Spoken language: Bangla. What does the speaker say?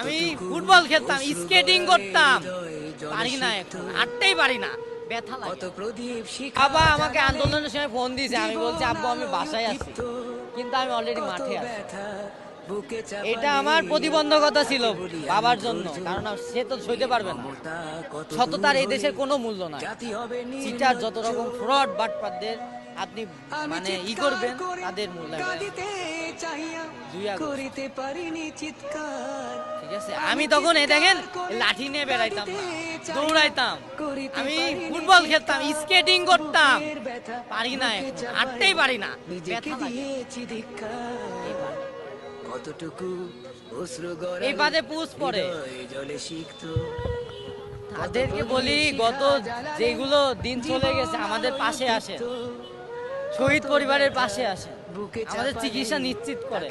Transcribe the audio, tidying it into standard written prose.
আমি ফুটবল খেলতাম, স্কেটিং করতাম, পারি না এখন, হাঁটতেই পারি না, ব্যথা লাগে। আবার আমাকে আন্দোলনের সময় ফোন দিয়েছে, আমি বলছি আব্বু আমি বাসায় আছি, কিন্তু আমি অলরেডি মাঠে আছি। এটা আমার প্রতিবন্ধকতা ছিল বাবার জন্য, কারণ সে তো সইতে পারবে না। সততার এই দেশের কোনো মূল্য নাই। চিটার যত রকম ফ্রড বাটপারদের আপনি মানে করবেন, তাদের মূল্য ঠিক আছে। আমি তখন এই দেখেন লাঠি নিয়ে বেড়াইতাম না, দৌড়াইতাম, আমি ফুটবল খেলতাম, স্কেটিং করতাম, পারি না এখন, হাঁটতেই পারি না, ব্যথা লাগে। এই বাদে পুষ পড়ে। তাদেরকে বলি গত যেগুলো দিন চলে গেছে আমাদের পাশে আসে, শহীদ পরিবারের পাশে আসে, আমাদের চিকিৎসা নিশ্চিত করে।